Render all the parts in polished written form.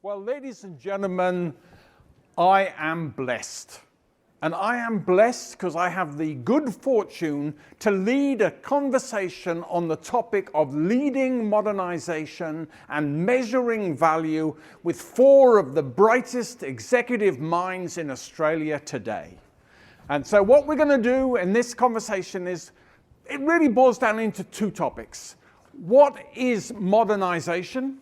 Well, ladies and gentlemen, I am blessed. And I am blessed because I have the good fortune to lead a conversation on the topic of leading modernization and measuring value with 4 of the brightest executive minds in Australia today. And so what we're going to do in this conversation is, it really boils down into 2 topics. What is modernization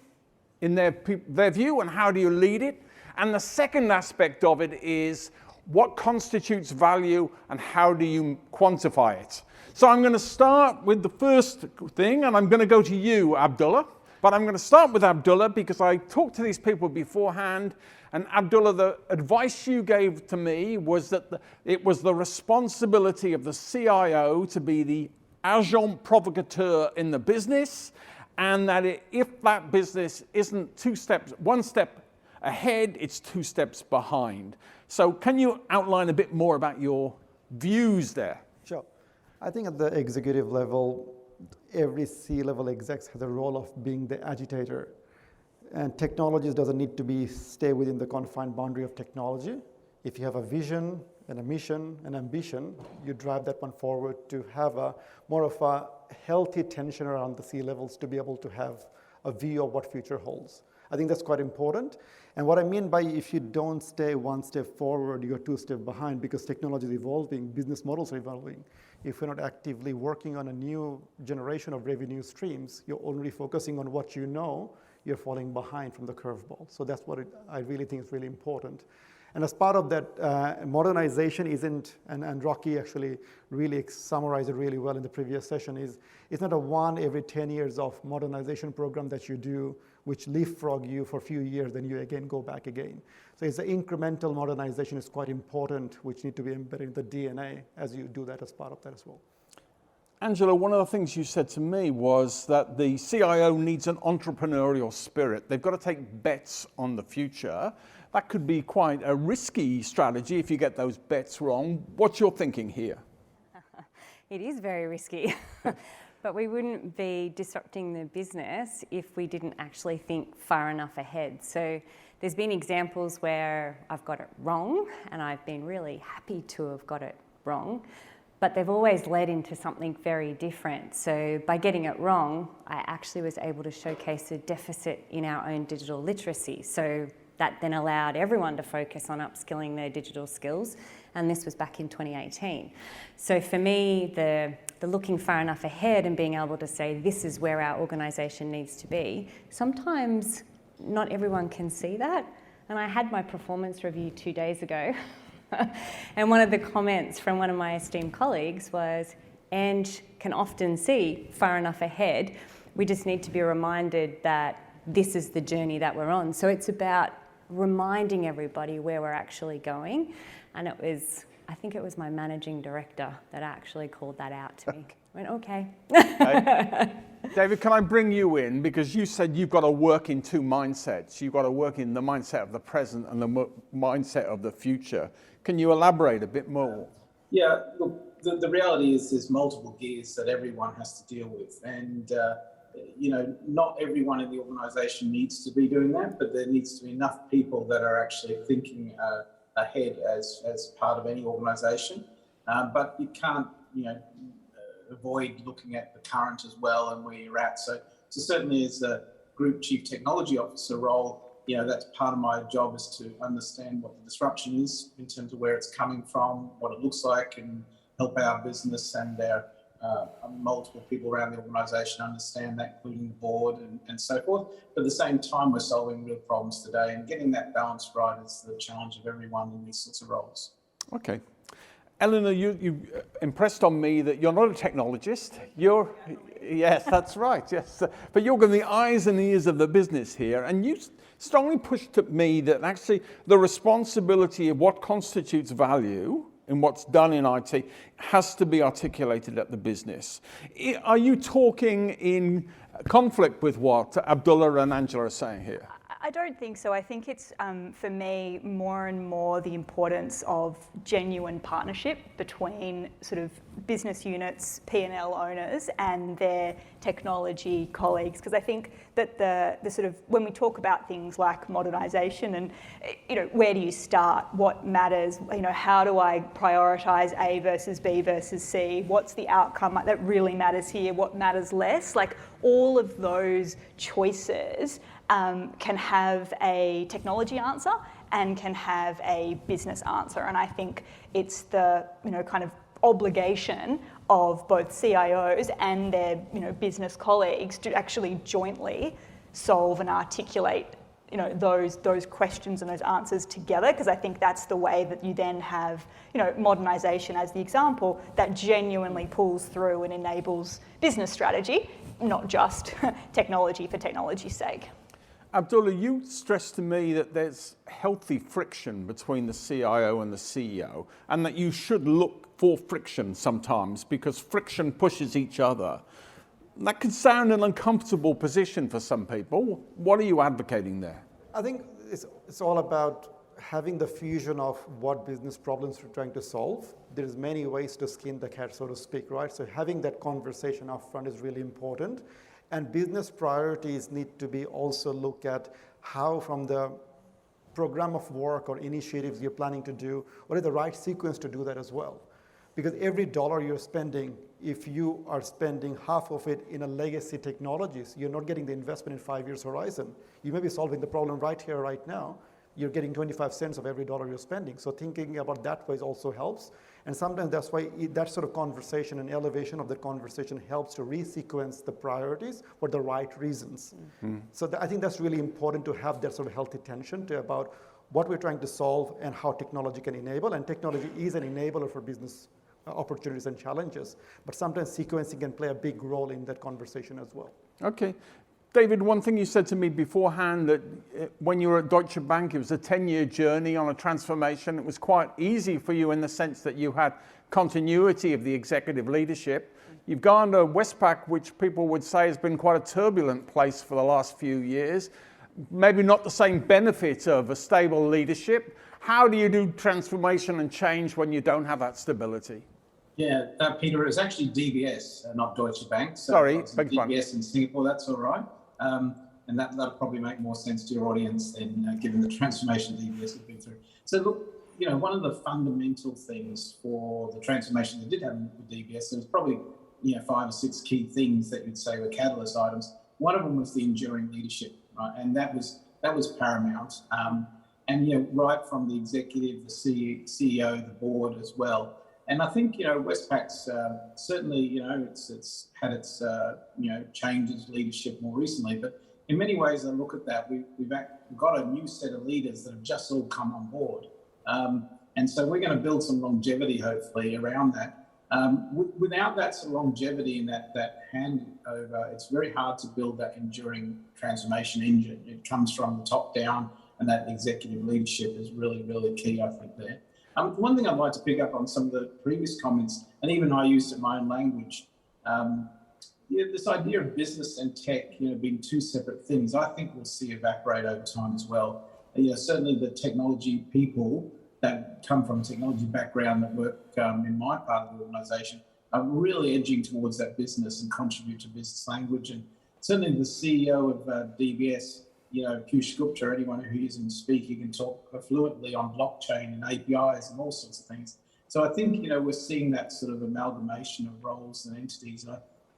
in their view, and how do you lead it? And the second aspect of it is, what constitutes value and how do you quantify it? So I'm going to start with the first thing, and I'm going to go to you, Abdullah. But I'm going to start with Abdullah because I talked to these people beforehand, and Abdullah, the advice you gave to me was that it was the responsibility of the CIO to be the agent provocateur in the business, and that if that business isn't 1 step ahead, it's 2 steps behind. So can you outline a bit more about your views there? Sure. I think at the executive level, every C-level exec has a role of being the agitator. And technology doesn't need to stay within the confined boundary of technology. If you have a vision and a mission and ambition, you drive that one forward to have more of a healthy tension around the C-levels to be able to have a view of what future holds. I think that's quite important. And what I mean by if you don't stay 1 step forward, you're 2 steps behind because technology is evolving, business models are evolving. If you're not actively working on a new generation of revenue streams, you're only focusing on what you know, you're falling behind from the curveball. So that's what I really think is really important. And as part of that, modernization isn't, and Rocky actually really summarized it really well in the previous session, it's not a 1 every 10 years of modernization program that you do, which leapfrog you for a few years, then you again go back again. So it's the incremental modernization is quite important, which need to be embedded in the DNA as you do that as part of that as well. Angela, one of the things you said to me was that the CIO needs an entrepreneurial spirit. They've got to take bets on the future. That could be quite a risky strategy if you get those bets wrong. What's your thinking here? It is very risky, but we wouldn't be disrupting the business if we didn't actually think far enough ahead. So there's been examples where I've got it wrong, and I've been really happy to have got it wrong, but they've always led into something very different. So by getting it wrong, I actually was able to showcase a deficit in our own digital literacy. So that then allowed everyone to focus on upskilling their digital skills, and this was back in 2018. So for me, the looking far enough ahead and being able to say this is where our organisation needs to be, sometimes not everyone can see that. And I had my performance review 2 days ago, and one of the comments from one of my esteemed colleagues was, Ange can often see far enough ahead, we just need to be reminded that this is the journey that we're on. So it's about reminding everybody where we're actually going. And I think it was my managing director that actually called that out to me. I went, okay. David, can I bring you in? Because you said you've got to work in 2 mindsets. You've got to work in the mindset of the present and the mindset of the future. Can you elaborate a bit more? Yeah, look, the reality is there's multiple gears that everyone has to deal with. And not everyone in the organisation needs to be doing that, but there needs to be enough people that are actually thinking ahead as part of any organisation. But you can't, avoid looking at the current as well and where you're at. So certainly as a Group Chief Technology Officer role, that's part of my job is to understand what the disruption is in terms of where it's coming from, what it looks like, and help our business and our multiple people around the organisation understand that, including the board and so forth. But at the same time, we're solving real problems today, and getting that balance right is the challenge of everyone in these sorts of roles. Okay. Eleanor, you impressed on me that you're not a technologist. Yes, that's right, yes. But you're the eyes and ears of the business here, and you strongly pushed at me that actually the responsibility of what constitutes value in what's done in IT has to be articulated at the business. Are you talking in conflict with what Abdullah and Angela are saying here? I don't think so. I think it's, for me, more and more the importance of genuine partnership between sort of business units, P&L owners, and their technology colleagues. Because I think that the sort of, when we talk about things like modernisation and, where do you start? What matters? How do I prioritise A versus B versus C? What's the outcome that really matters here? What matters less? Like, all of those choices can have a technology answer and can have a business answer. And I think it's the, kind of obligation of both CIOs and their, business colleagues to actually jointly solve and articulate, those questions and those answers together, because I think that's the way that you then have, modernisation as the example that genuinely pulls through and enables business strategy, not just technology for technology's sake. Abdullah, you stressed to me that there's healthy friction between the CIO and the CEO, and that you should look for friction sometimes because friction pushes each other. That could sound an uncomfortable position for some people. What are you advocating there? I think it's all about having the fusion of what business problems we're trying to solve. There's many ways to skin the cat, so to speak, right? So having that conversation up front is really important. And business priorities need to be also looked at how, from the program of work or initiatives you're planning to do, what is the right sequence to do that as well. Because every dollar you're spending, if you are spending half of it in a legacy technologies, you're not getting the investment in 5 years horizon. You may be solving the problem right here, right now. You're getting 25 cents of every dollar you're spending. So thinking about that way also helps. And sometimes that's why that sort of conversation and elevation of the conversation helps to resequence the priorities for the right reasons. Mm-hmm. So I think that's really important to have that sort of healthy tension about what we're trying to solve and how technology can enable. And technology is an enabler for business opportunities and challenges. But sometimes sequencing can play a big role in that conversation as well. Okay. David, one thing you said to me beforehand, that when you were at Deutsche Bank, it was a 10-year journey on a transformation. It was quite easy for you in the sense that you had continuity of the executive leadership. You've gone to Westpac, which people would say has been quite a turbulent place for the last few years. Maybe not the same benefit of a stable leadership. How do you do transformation and change when you don't have that stability? Yeah, Peter, it was actually DBS, not Deutsche Bank. So sorry, DBS in Singapore, that's all right. And that'll probably make more sense to your audience than given the transformation DBS has been through. So look, one of the fundamental things for the transformation that did happen with DBS, there was probably 5 or 6 key things that you'd say were catalyst items. One of them was the enduring leadership, right? And that was paramount. And right from the executive, the CEO, the board as well. And I think Westpac's certainly it's had its changes leadership more recently, but in many ways I look at that we've got a new set of leaders that have just all come on board, and so we're going to build some longevity hopefully around that. Without that sort of longevity and that handover, it's very hard to build that enduring transformation engine. It comes from the top down, and that executive leadership is really, really key, I think, there. One thing I'd like to pick up on some of the previous comments, and even I used it in my own language, this idea of business and tech, being 2 separate things, I think we'll see evaporate over time as well. Certainly the technology people that come from a technology background that work in my part of the organisation are really edging towards that business and contribute to business language. And certainly the CEO of DBS, Piyush Gupta, anyone who hears him speak, he can talk fluently on blockchain and APIs and all sorts of things. So I think, we're seeing that sort of amalgamation of roles and entities.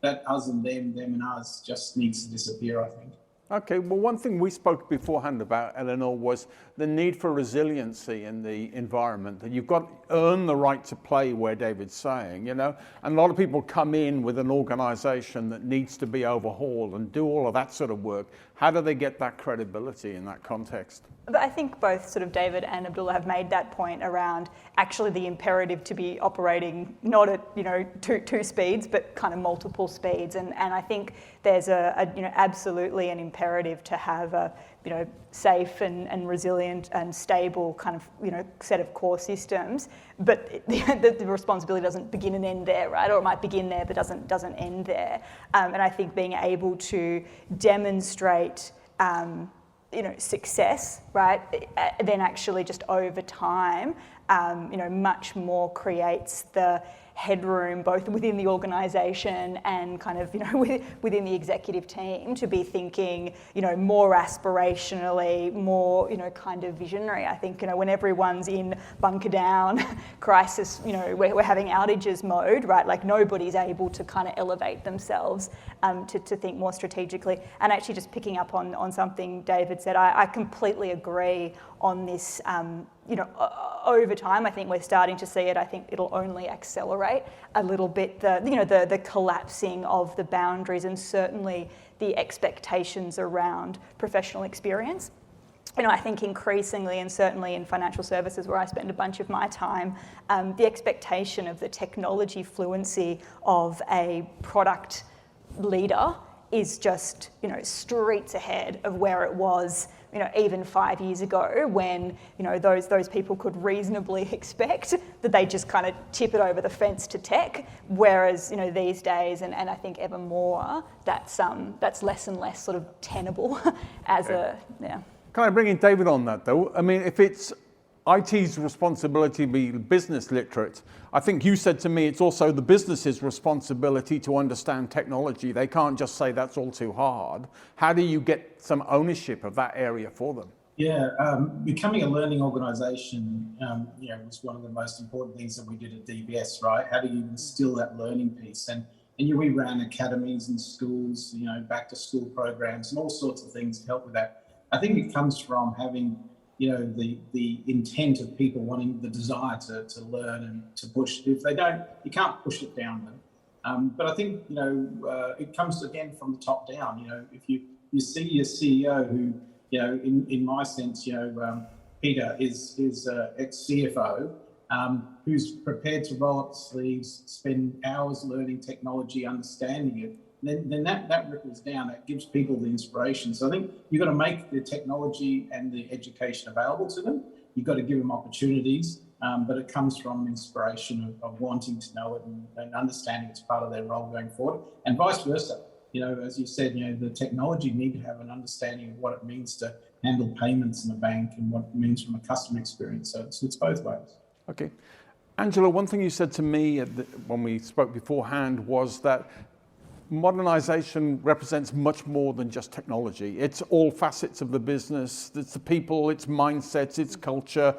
That us and them and us just needs to disappear, I think. Okay, well, one thing we spoke beforehand about, Eleanor, was the need for resiliency in the environment, that you've got to earn the right to play, where David's saying, and a lot of people come in with an organisation that needs to be overhauled and do all of that sort of work. How do they get that credibility in that context? But I think both sort of David and Abdullah have made that point around actually the imperative to be operating not at two speeds, but kind of multiple speeds. And I think there's absolutely an imperative to have a safe and resilient and stable kind of set of core systems. But the responsibility doesn't begin and end there, right? Or it might begin there but doesn't end there. And I think being able to demonstrate success, right, then actually just over time, much more creates the headroom both within the organisation and kind of, within the executive team to be thinking, more aspirationally, more, kind of visionary. I think, when everyone's in bunker down crisis, we're having outages mode, right? Like nobody's able to kind of elevate themselves to think more strategically. And actually just picking up on something David said, I completely agree on this. Over time, I think we're starting to see it. I think it'll only accelerate a little bit the collapsing of the boundaries and certainly the expectations around professional experience. I think increasingly, and certainly in financial services where I spend a bunch of my time, the expectation of the technology fluency of a product leader is just, streets ahead of where it was, even 5 years ago when, those people could reasonably expect that they just kind of tip it over the fence to tech. Whereas, these days, and I think ever more, that's less and less sort of tenable as yeah. Can I bring in David on that though? I mean, if it's IT's responsibility to be business literate, I think you said to me it's also the business's responsibility to understand technology. They can't just say that's all too hard. How do you get some ownership of that area for them? Yeah, becoming a learning organisation, was one of the most important things that we did at DBS, right? How do you instill that learning piece? And we ran academies and schools, back to school programs and all sorts of things to help with that. I think it comes from having the intent of people wanting the desire to learn and to push. If they don't, you can't push it down them. But I think, it comes again from the top down. If you see your CEO who, in my sense, Peter is ex-CFO, who's prepared to roll up the sleeves, spend hours learning technology, understanding it, then that ripples down, that gives people the inspiration. So I think you've got to make the technology and the education available to them. You've got to give them opportunities, but it comes from inspiration of wanting to know it and understanding it's part of their role going forward, and vice versa. As you said, the technology need to have an understanding of what it means to handle payments in a bank and what it means from a customer experience. So it's both ways. Okay. Angela, one thing you said to me when we spoke beforehand was that modernisation represents much more than just technology. It's all facets of the business. It's the people, it's mindsets, it's culture,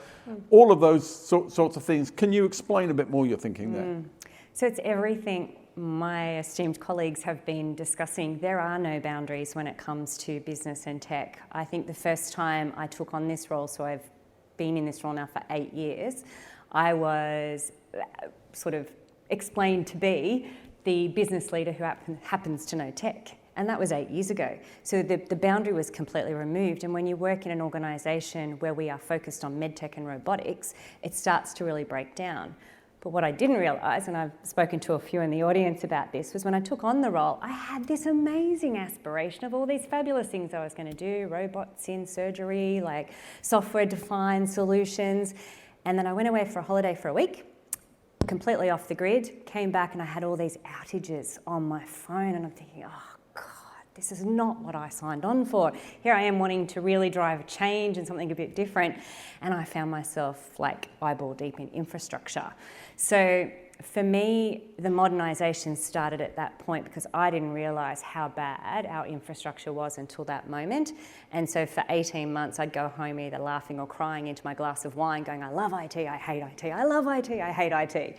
all of those sorts of things. Can you explain a bit more your thinking there? So it's everything my esteemed colleagues have been discussing. There are no boundaries when it comes to business and tech. I think the first time I took on this role, so I've been in this role now for 8 years, I was sort of explained to be the business leader who happens to know tech. And that was 8 years ago. So the boundary was completely removed. And when you work in an organisation where we are focused on medtech and robotics, it starts to really break down. But what I didn't realise, and I've spoken to a few in the audience about this, was when I took on the role, I had this amazing aspiration of all these fabulous things I was going to do, robots in surgery, like software-defined solutions. And then I went away for a holiday for a week, completely off the grid, came back and I had all these outages on my phone and I'm thinking, oh God, this is not what I signed on for. Here I am wanting to really drive a change and something a bit different, and I found myself like eyeball deep in infrastructure. So for me, the modernisation started at that point because I didn't realise how bad our infrastructure was until that moment. And so for 18 months, I'd go home either laughing or crying into my glass of wine going, I love IT, I hate IT, I love IT, I hate IT.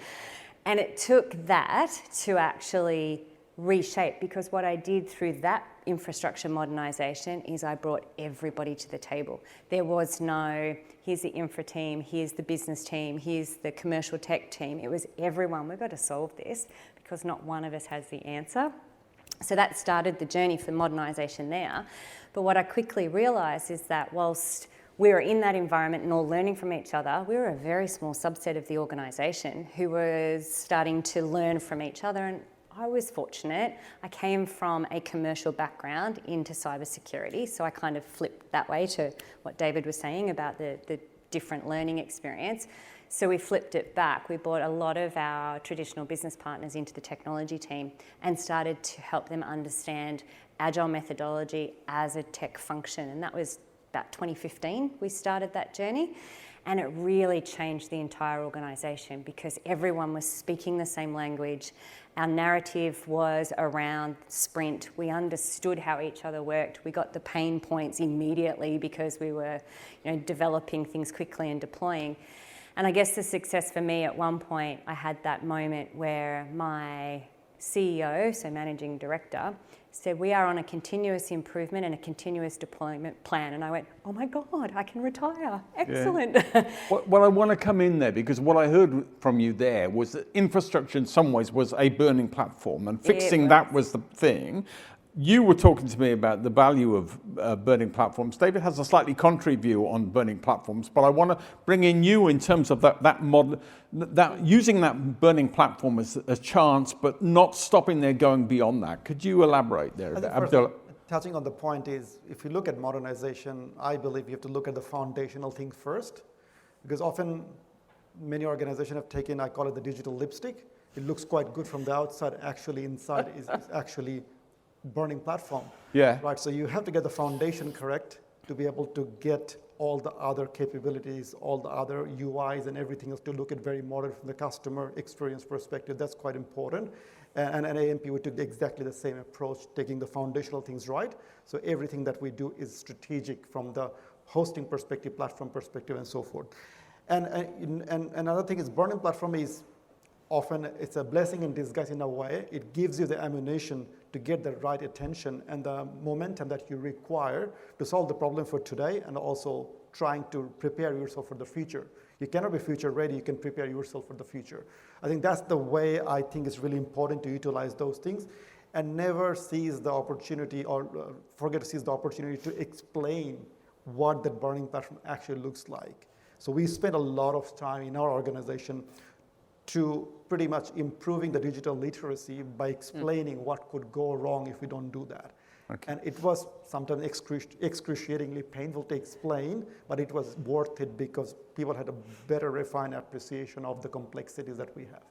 And it took that to actually reshape, because what I did through that infrastructure modernisation is I brought everybody to the table. There was no, here's the infra team, here's the business team, here's the commercial tech team. It was everyone, we've got to solve this because not one of us has the answer. So that started the journey for modernisation there. But what I quickly realised is that whilst we were in that environment and all learning from each other, we were a very small subset of the organisation who was starting to learn from each other. And I was fortunate. I came from a commercial background into cybersecurity, so I kind of flipped that way to what David was saying about the different learning experience. So we flipped it back. We brought a lot of our traditional business partners into the technology team and started to help them understand agile methodology as a tech function, and that was about 2015 we started that journey. And it really changed the entire organisation because everyone was speaking the same language. Our narrative was around sprint. We understood how each other worked. We got the pain points immediately because we were, developing things quickly and deploying. And I guess the success for me, at one point, I had that moment where my CEO, so managing director, said, we are on a continuous improvement and a continuous deployment plan. And I went, oh my God, I can retire. Excellent. Yeah. Well, I want to come in there because what I heard from you there was that infrastructure in some ways was a burning platform and fixing that was the thing. You were talking to me about the value of burning platforms. David has a slightly contrary view on burning platforms, but I want to bring in you in terms of that model, that using that burning platform as a chance, but not stopping there, going beyond that. Could you elaborate there? Touching on the point is, if you look at modernization, I believe you have to look at the foundational thing first, because often many organizations have taken, I call it the digital lipstick. It looks quite good from the outside, actually inside is actually burning platform. Yeah. Right. So you have to get the foundation correct to be able to get all the other capabilities, all the other UIs and everything else to look at very modern from the customer experience perspective. That's quite important. And at AMP, we took exactly the same approach, taking the foundational things right. So everything that we do is strategic from the hosting perspective, platform perspective, and so forth. And another thing is burning platform is often it's a blessing in disguise in a way. It gives you the ammunition to get the right attention and the momentum that you require to solve the problem for today and also trying to prepare yourself for the future. You cannot be future ready, you can prepare yourself for the future. I think that's the way I think it's really important to utilize those things and never seize the opportunity or forget to seize the opportunity to explain what that burning platform actually looks like. So we spend a lot of time in our organization to pretty much improving the digital literacy by explaining what could go wrong if we don't do that. Okay. And it was sometimes excruciatingly painful to explain, but it was worth it because people had a better refined appreciation of the complexities that we have.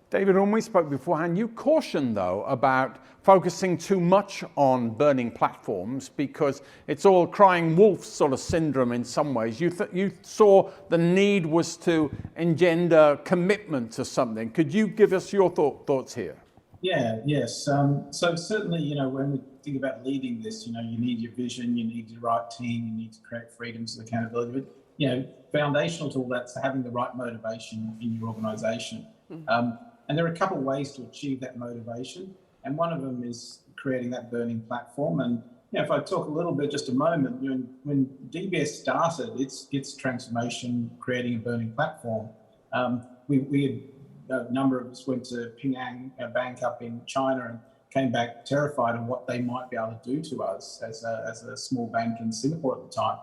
David, when we spoke beforehand, you cautioned, though, about focusing too much on burning platforms because it's all crying wolf sort of syndrome in some ways. You saw the need was to engender commitment to something. Could you give us your thoughts here? Yes. So certainly, when we think about leading this, you need your vision, you need the right team, you need to create freedoms and accountability. But, foundational to all that's having the right motivation in your organisation. And there are a couple of ways to achieve that motivation. And one of them is creating that burning platform. And if I talk a little bit, just a moment, when DBS started its transformation, creating a burning platform, we a number of us went to Ping An, a bank up in China, and came back terrified of what they might be able to do to us as a small bank in Singapore at the time.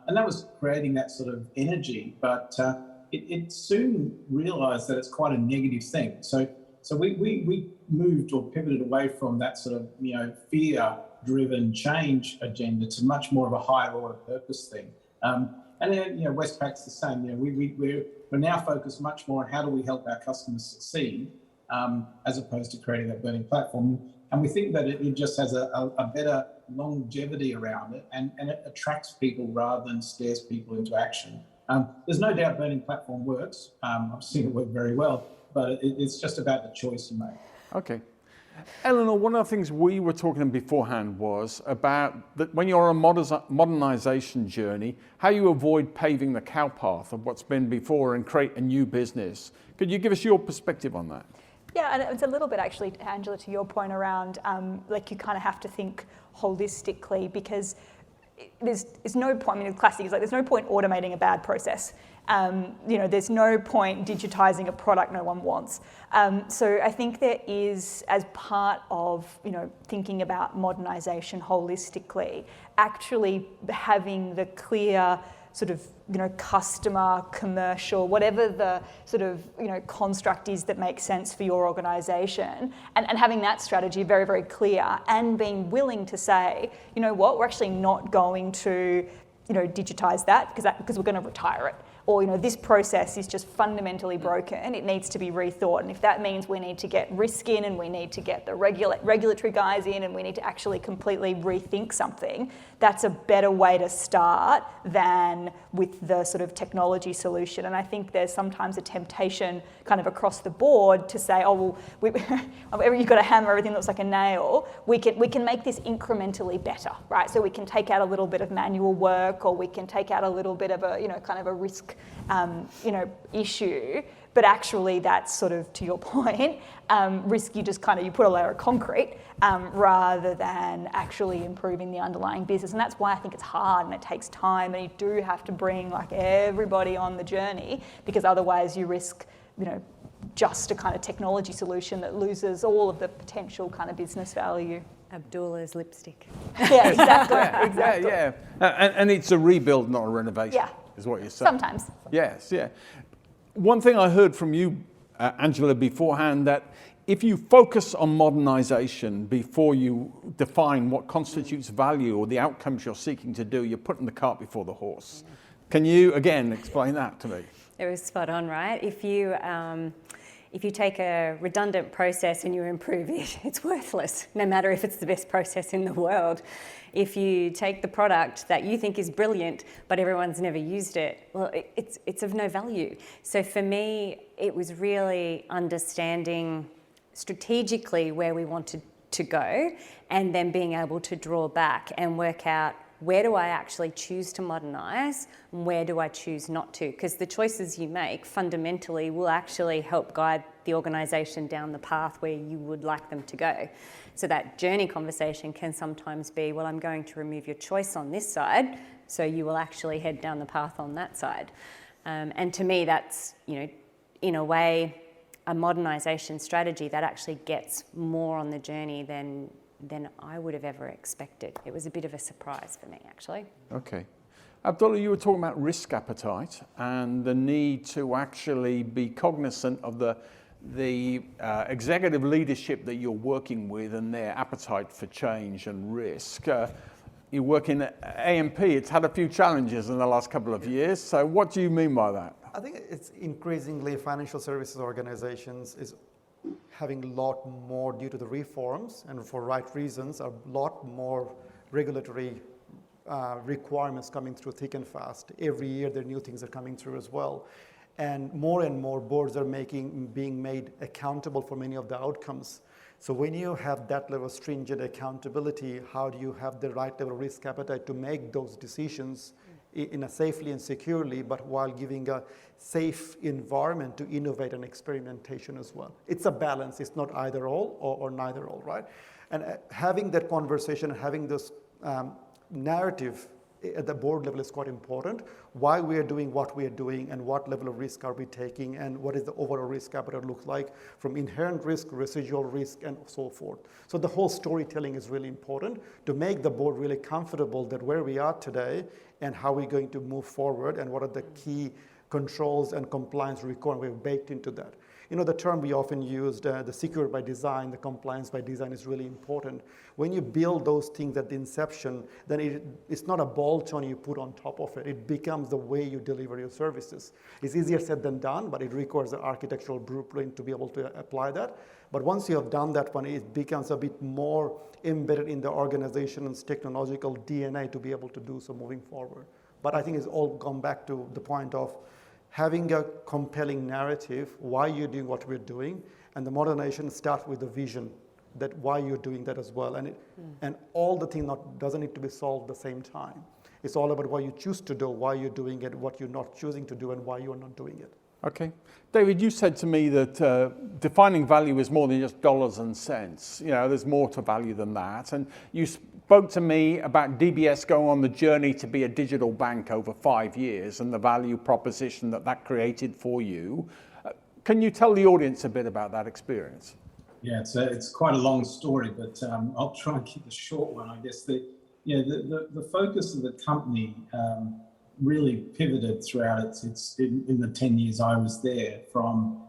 And that was creating that sort of energy. But it soon realised that it's quite a negative thing. So we moved or pivoted away from that sort of fear-driven change agenda to much more of a higher order purpose thing. And then Westpac's the same. We're now focused much more on how do we help our customers succeed, as opposed to creating that burning platform. And we think that it just has a better longevity around it, and it attracts people rather than scares people into action. There's no doubt burning platform works. I've seen it work very well, but it's just about the choice you make. Okay. Eleanor, one of the things we were talking beforehand was about that when you're on a modernisation journey, how you avoid paving the cow path of what's been before and create a new business. Could you give us your perspective on that? Yeah, and it's a little bit actually, Angela, to your point around you kind of have to think holistically because there's no point, the classic is there's no point automating a bad process. There's no point digitizing a product no one wants. So I think there is, as part of, thinking about modernisation holistically, actually having the clear sort of, customer, commercial, whatever the sort of, construct is that makes sense for your organisation, and having that strategy very, very clear and being willing to say, we're actually not going to, digitise that because we're going to retire it. or this process is just fundamentally broken, it needs to be rethought. And if that means we need to get risk in and we need to get the regulatory guys in and we need to actually completely rethink something, that's a better way to start than with the sort of technology solution. And I think there's sometimes a temptation kind of across the board to say, oh, well, you've got to hammer everything that looks like a nail. We can make this incrementally better, right? So we can take out a little bit of manual work, or we can take out a little bit of a, kind of a risk, issue. But actually that's sort of, to your point, risk you just you put a layer of concrete rather than actually improving the underlying business. And that's why I think it's hard and it takes time, and you do have to bring everybody on the journey, because otherwise you risk, just a kind of technology solution that loses all of the potential kind of business value. Abdullah's lipstick. Yeah, exactly. Exactly. Yeah. And it's a rebuild, not a renovation. Yeah. Is what you're saying. Sometimes. Yes, yeah. One thing I heard from you, Angela, beforehand, that if you focus on modernisation before you define what constitutes value or the outcomes you're seeking to do, you're putting the cart before the horse. Can you, again, explain that to me? It was spot on, right? If you take a redundant process and you improve it, it's worthless, no matter if it's the best process in the world. If you take the product that you think is brilliant, but everyone's never used it, well, it's of no value. So for me, it was really understanding strategically where we wanted to go, and then being able to draw back and work out, where do I actually choose to modernise and where do I choose not to? Because the choices you make fundamentally will actually help guide the organisation down the path where you would like them to go. So that journey conversation can sometimes be, well, I'm going to remove your choice on this side, so you will actually head down the path on that side. And to me, that's, in a way, a modernisation strategy that actually gets more on the journey than I would have ever expected. It was a bit of a surprise for me, actually. Okay. Abdullah, you were talking about risk appetite and the need to actually be cognizant of the executive leadership that you're working with and their appetite for change and risk. You work in AMP, it's had a few challenges in the last couple of years. So what do you mean by that? I think it's increasingly financial services organizations is having a lot more, due to the reforms and for right reasons, a lot more regulatory requirements coming through thick and fast. Every year there are new things are coming through as well. And more boards are being made accountable for many of the outcomes. So when you have that level of stringent accountability, how do you have the right level of risk appetite to make those decisions in a safely and securely, but while giving a safe environment to innovate and experimentation as well? It's a balance. It's not either all or neither all, right? And having that conversation, having this narrative at the board level is quite important. Why we are doing what we are doing and what level of risk are we taking and what is the overall risk appetite look like from inherent risk, residual risk, and so forth. So the whole storytelling is really important to make the board really comfortable that where we are today and how we're going to move forward and what are the key controls and compliance requirements we've baked into that. The term we often used, the secure by design, the compliance by design is really important. When you build those things at the inception, then it's not a bolt-on you put on top of it. It becomes the way you deliver your services. It's easier said than done, but it requires an architectural blueprint to be able to apply that. But once you have done that one, it becomes a bit more embedded in the organization's technological DNA to be able to do so moving forward. But I think it's all gone back to the point of having a compelling narrative, why you're doing what we're doing, and the modernization starts with the vision, that why you're doing that as well. And all the things doesn't need to be solved at the same time. It's all about what you choose to do, why you're doing it, what you're not choosing to do, and why you're not doing it. Okay. David, you said to me that defining value is more than just dollars and cents. There's more to value than that. And you spoke to me about DBS going on the journey to be a digital bank over 5 years and the value proposition that created for you. Can you tell the audience a bit about that experience? Yeah, it's quite a long story, but I'll try and keep a short one. I guess the focus of the company really pivoted throughout its in the 10 years I was there, from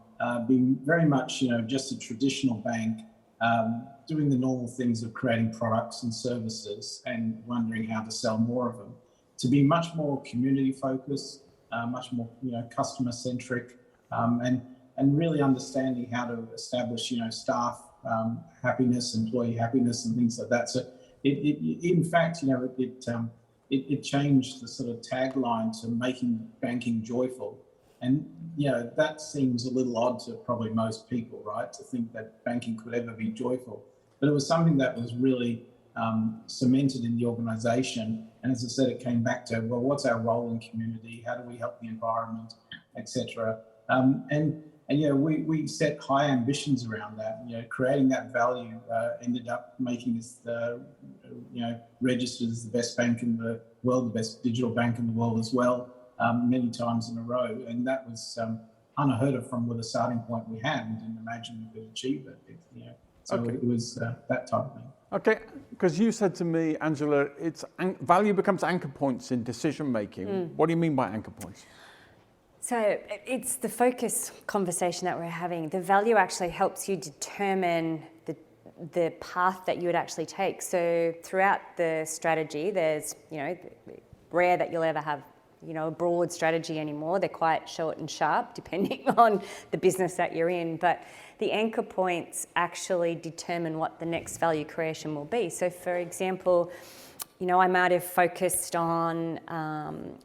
being very much just a traditional bank, doing the normal things of creating products and services and wondering how to sell more of them, to be much more community focused, much more, customer centric, and really understanding how to establish, staff happiness, employee happiness, and things like that. So in fact, it changed the sort of tagline to making banking joyful. And, that seems a little odd to probably most people, right? To think that banking could ever be joyful. But it was something that was really cemented in the organisation. And as I said, it came back to, well, what's our role in community? How do we help the environment, etc. We set high ambitions around that. Creating that value ended up making us, registered as the best bank in the world, the best digital bank in the world as well, many times in a row. And that was unheard of from the starting point we had. We didn't imagine we could achieve it. So Okay. it was that type of thing. Okay, because you said to me, Angela, value becomes anchor points in decision making. What do you mean by anchor points? So it's the focus conversation that we're having. The value actually helps you determine the path that you would actually take. So throughout the strategy, there's, rare that you'll ever have, a broad strategy anymore. They're quite short and sharp depending on the business that you're in. But the anchor points actually determine what the next value creation will be. So for example, I might have focused on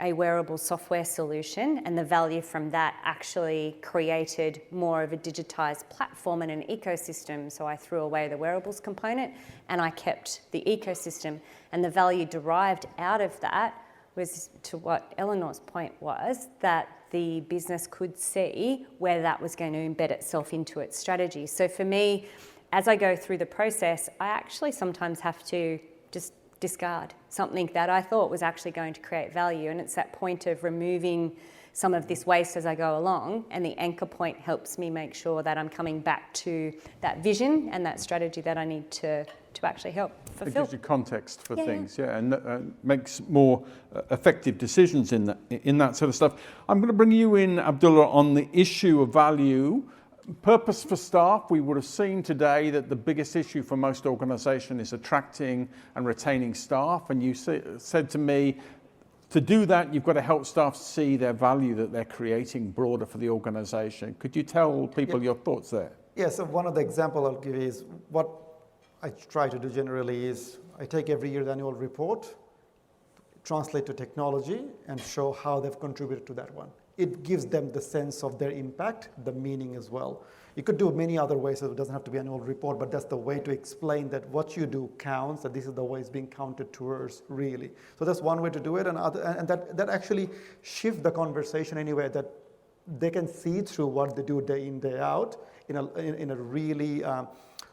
a wearable software solution, and the value from that actually created more of a digitized platform and an ecosystem. So I threw away the wearables component and I kept the ecosystem. And the value derived out of that was, to what Eleanor's point was, that the business could see where that was going to embed itself into its strategy. So for me, as I go through the process, I actually sometimes have to just discard something that I thought was actually going to create value. And it's that point of removing some of this waste as I go along, and the anchor point helps me make sure that I'm coming back to that vision and that strategy that I need to actually help fulfill. It gives you context for things, and makes more effective decisions in that sort of stuff. I'm going to bring you in, Abdullah, on the issue of value. Purpose for staff, we would have seen today that the biggest issue for most organisations is attracting and retaining staff. And you said to me, to do that, you've got to help staff see their value that they're creating broader for the organisation. Could you tell people your thoughts there? Yeah, so one of the examples I'll give is what I try to do generally is I take every year the annual report, translate to technology, and show how they've contributed to that one. It gives them the sense of their impact, the meaning as well. You could do many other ways, so it doesn't have to be an annual report, but that's the way to explain that what you do counts, and this is the way it's being counted towards, really. So that's one way to do it, and that actually shifts the conversation anyway, that they can see through what they do day in, day out in a really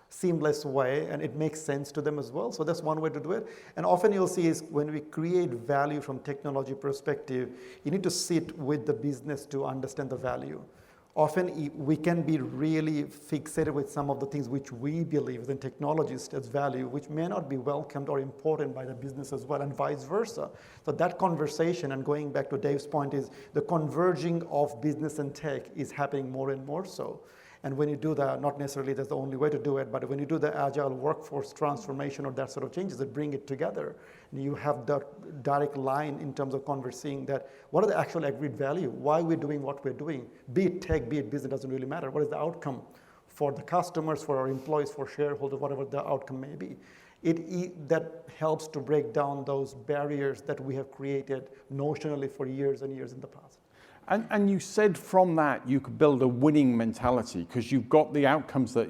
seamless way, and it makes sense to them as well. So that's one way to do it. And often you'll see is when we create value from technology perspective, you need to sit with the business to understand the value. Often we can be really fixated with some of the things which we believe in technologies as value, which may not be welcomed or important by the business as well, and vice versa. So that conversation, and going back to Dave's point, is the converging of business and tech is happening more and more so. And when you do that, not necessarily that's the only way to do it, but when you do the agile workforce transformation or that sort of changes, that bring it together, and you have that direct line in terms of conversing that what are the actual agreed value? Why we're doing what we're doing? Be it tech, be it business, doesn't really matter. What is the outcome for the customers, for our employees, for shareholders, whatever the outcome may be? That helps to break down those barriers that we have created notionally for years and years in the past. And you said from that you could build a winning mentality because you've got the outcomes that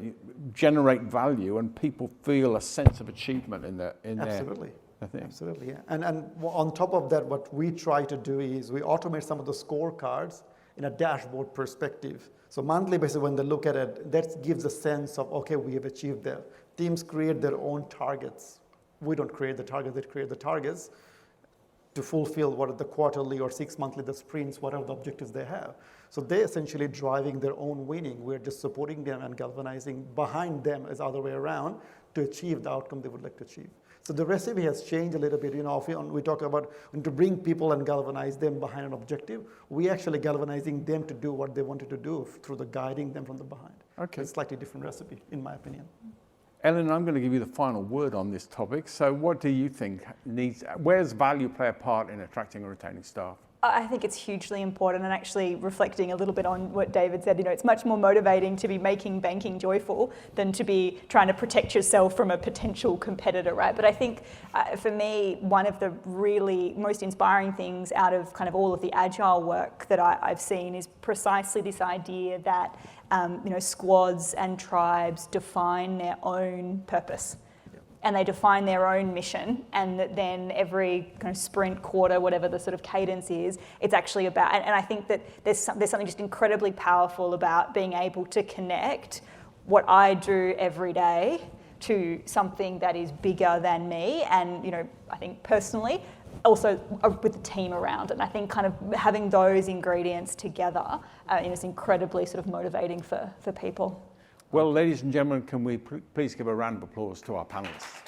generate value and people feel a sense of achievement in Absolutely. their Absolutely, yeah. And on top of that, what we try to do is we automate some of the scorecards in a dashboard perspective. So monthly basis, when they look at it, that gives a sense of, okay, we have achieved that. Teams create their own targets. We don't create the targets, they create the targets to fulfill what are the quarterly or 6 monthly, the sprints, whatever the objectives they have. So they're essentially driving their own winning. We're just supporting them and galvanizing behind them as other way around to achieve the outcome they would like to achieve. So the recipe has changed a little bit. We talk about when to bring people and galvanize them behind an objective, we actually galvanizing them to do what they wanted to do through the guiding them from the behind. Okay. It's a slightly different recipe, in my opinion. Ellen, I'm going to give you the final word on this topic. So what do you think where's value play a part in attracting and retaining staff? I think it's hugely important, and actually reflecting a little bit on what David said, it's much more motivating to be making banking joyful than to be trying to protect yourself from a potential competitor, right? But I think for me, one of the really most inspiring things out of kind of all of the agile work that I've seen is precisely this idea that squads and tribes define their own purpose. And they define their own mission, and that then every kind of sprint, quarter, whatever the sort of cadence is, it's actually about, and I think that there's something just incredibly powerful about being able to connect what I do every day to something that is bigger than me, and I think personally, also with the team around it. And I think kind of having those ingredients together is incredibly sort of motivating for people. Well, ladies and gentlemen, can we please give a round of applause to our panelists?